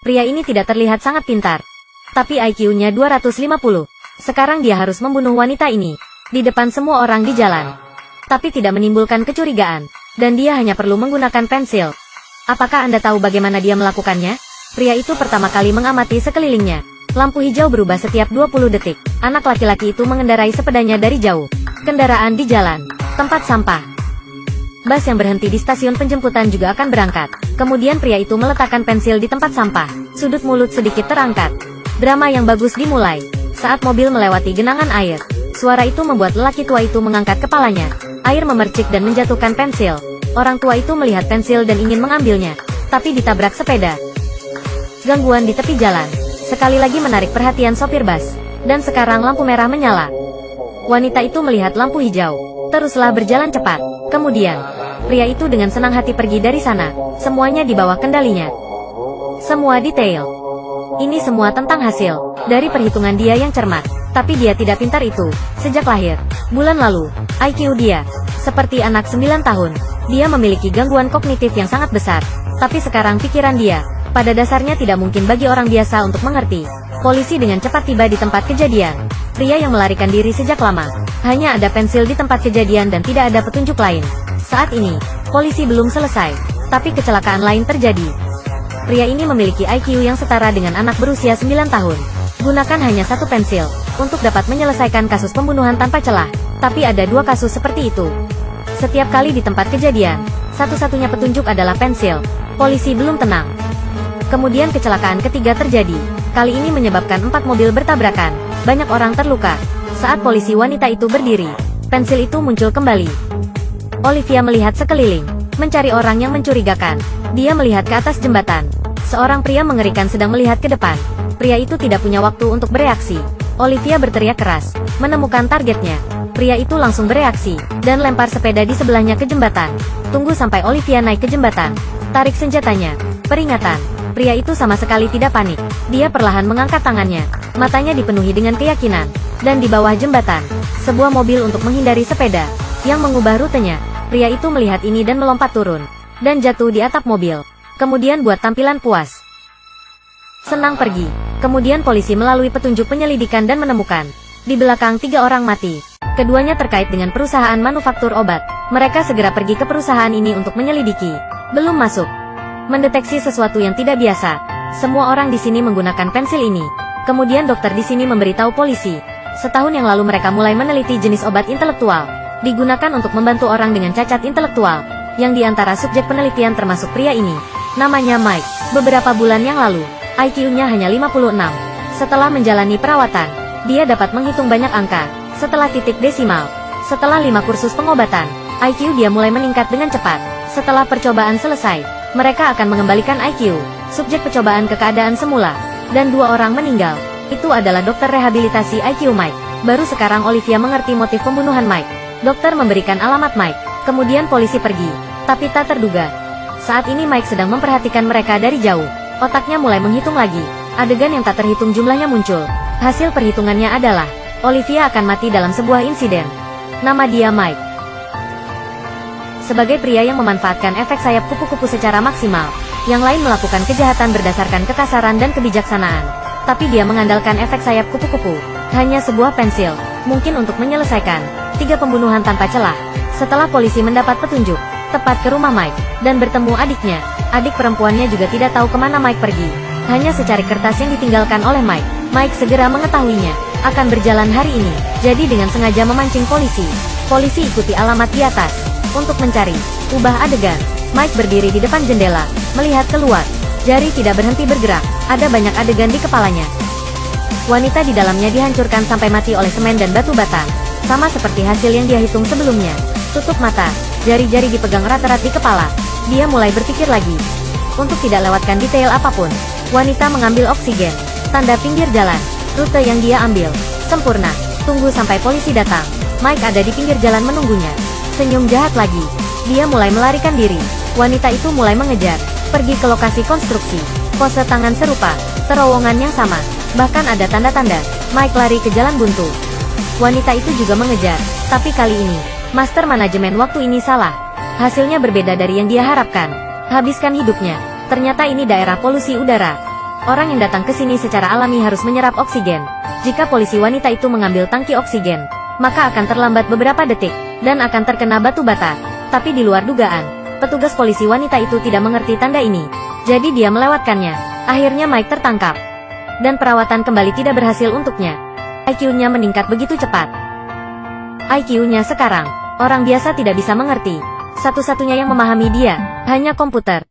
Pria ini tidak terlihat sangat pintar. Tapi IQ-nya 250. Sekarang dia harus membunuh wanita ini. Di depan semua orang di jalan. Tapi tidak menimbulkan kecurigaan. Dan dia hanya perlu menggunakan pensil. Apakah Anda tahu bagaimana dia melakukannya? Pria itu pertama kali mengamati sekelilingnya. Lampu hijau berubah setiap 20 detik. Anak laki-laki itu mengendarai sepedanya dari jauh. Kendaraan di jalan. Tempat sampah. Bus yang berhenti di stasiun penjemputan juga akan berangkat. Kemudian pria itu meletakkan pensil di tempat sampah. Sudut mulut sedikit terangkat. Drama yang bagus dimulai. Saat mobil melewati genangan air. Suara itu membuat lelaki tua itu mengangkat kepalanya. Air memercik dan menjatuhkan pensil. Orang tua itu melihat pensil dan ingin mengambilnya. Tapi ditabrak sepeda. Gangguan di tepi jalan. Sekali lagi menarik perhatian sopir bus. Dan sekarang lampu merah menyala. Wanita itu melihat lampu hijau. Teruslah berjalan cepat. Kemudian, pria itu dengan senang hati pergi dari sana. Semuanya di bawah kendalinya. Semua detail. Ini semua tentang hasil dari perhitungan dia yang cermat. Tapi dia tidak pintar itu. Sejak lahir. Bulan lalu, IQ dia seperti anak 9 tahun. Dia memiliki gangguan kognitif yang sangat besar. Tapi sekarang pikiran dia pada dasarnya tidak mungkin bagi orang biasa untuk mengerti. Polisi dengan cepat tiba di tempat kejadian. Pria yang melarikan diri sejak lama. Hanya ada pensil di tempat kejadian dan tidak ada petunjuk lain. Saat ini, polisi belum selesai. Tapi kecelakaan lain terjadi. Pria ini memiliki IQ yang setara dengan anak berusia 9 tahun. Gunakan hanya satu pensil untuk dapat menyelesaikan kasus pembunuhan tanpa celah. Tapi ada 2 kasus seperti itu. Setiap kali di tempat kejadian, satu-satunya petunjuk adalah pensil. Polisi belum tenang. Kemudian kecelakaan ketiga terjadi. Kali ini menyebabkan 4 mobil bertabrakan. Banyak orang terluka. Saat polisi wanita itu berdiri, pensil itu muncul kembali. Olivia melihat sekeliling, mencari orang yang mencurigakan. Dia melihat ke atas jembatan. Seorang pria mengerikan sedang melihat ke depan. Pria itu tidak punya waktu untuk bereaksi. Olivia berteriak keras, menemukan targetnya. Pria itu langsung bereaksi, dan lempar sepeda di sebelahnya ke jembatan. Tunggu sampai Olivia naik ke jembatan. Tarik senjatanya. Peringatan. Pria itu sama sekali tidak panik. Dia perlahan mengangkat tangannya. Matanya dipenuhi dengan keyakinan. Dan di bawah jembatan, sebuah mobil untuk menghindari sepeda yang mengubah rutenya. Pria itu melihat ini dan melompat turun. Dan jatuh di atap mobil. Kemudian buat tampilan puas. Senang pergi. Kemudian polisi melalui petunjuk penyelidikan dan menemukan di belakang 3 orang mati. Keduanya terkait dengan perusahaan manufaktur obat. Mereka segera pergi ke perusahaan ini untuk menyelidiki. Belum masuk. Mendeteksi sesuatu yang tidak biasa. Semua orang di sini menggunakan pensil ini. Kemudian dokter di sini memberitahu polisi. Setahun yang lalu mereka mulai meneliti jenis obat intelektual. Digunakan untuk membantu orang dengan cacat intelektual. Yang diantara subjek penelitian termasuk pria ini. Namanya Mike. Beberapa bulan yang lalu, IQ-nya hanya 56. Setelah menjalani perawatan, dia dapat menghitung banyak angka. Setelah titik desimal. Setelah 5 kursus pengobatan, IQ dia mulai meningkat dengan cepat. Setelah percobaan selesai, mereka akan mengembalikan IQ subjek percobaan ke keadaan semula. Dan 2 orang meninggal. Itu adalah dokter rehabilitasi IQ Mike. Baru sekarang Olivia mengerti motif pembunuhan Mike. Dokter memberikan alamat Mike. Kemudian polisi pergi. Tapi tak terduga. Saat ini Mike sedang memperhatikan mereka dari jauh. Otaknya mulai menghitung lagi. Adegan yang tak terhitung jumlahnya muncul. Hasil perhitungannya adalah Olivia akan mati dalam sebuah insiden. Nama dia Mike. Sebagai pria yang memanfaatkan efek sayap kupu-kupu secara maksimal, yang lain melakukan kejahatan berdasarkan kekasaran dan kebijaksanaan. Tapi dia mengandalkan efek sayap kupu-kupu. Hanya sebuah pensil, mungkin untuk menyelesaikan 3 pembunuhan tanpa celah. Setelah polisi mendapat petunjuk, tepat ke rumah Mike, dan bertemu adiknya. Adik perempuannya juga tidak tahu kemana Mike pergi. Hanya secari kertas yang ditinggalkan oleh Mike. Mike segera mengetahuinya, akan berjalan hari ini. Jadi dengan sengaja memancing polisi. Polisi ikuti alamat di atas. Untuk mencari, ubah adegan. Mike berdiri di depan jendela, melihat keluar. Jari tidak berhenti bergerak, ada banyak adegan di kepalanya. Wanita di dalamnya dihancurkan sampai mati oleh semen dan batu bata. Sama seperti hasil yang dia hitung sebelumnya. Tutup mata, jari-jari dipegang erat-erat di kepala. Dia mulai berpikir lagi. Untuk tidak lewatkan detail apapun, wanita mengambil oksigen. Tanda pinggir jalan, rute yang dia ambil. Sempurna, tunggu sampai polisi datang. Mike ada di pinggir jalan menunggunya. Senyum jahat lagi. Dia mulai melarikan diri. Wanita itu mulai mengejar. Pergi ke lokasi konstruksi. Pose tangan serupa. Terowongan yang sama. Bahkan ada tanda-tanda. Mike lari ke jalan buntu. Wanita itu juga mengejar. Tapi kali ini, master manajemen waktu ini salah. Hasilnya berbeda dari yang dia harapkan. Habiskan hidupnya. Ternyata ini daerah polusi udara. Orang yang datang ke sini secara alami harus menyerap oksigen. Jika polisi wanita itu mengambil tangki oksigen, maka akan terlambat beberapa detik, dan akan terkena batu bata. Tapi di luar dugaan, petugas polisi wanita itu tidak mengerti tanda ini. Jadi dia melewatkannya. Akhirnya Mike tertangkap. Dan perawatan kembali tidak berhasil untuknya. IQ-nya meningkat begitu cepat. IQ-nya sekarang, orang biasa tidak bisa mengerti. Satu-satunya yang memahami dia, hanya komputer.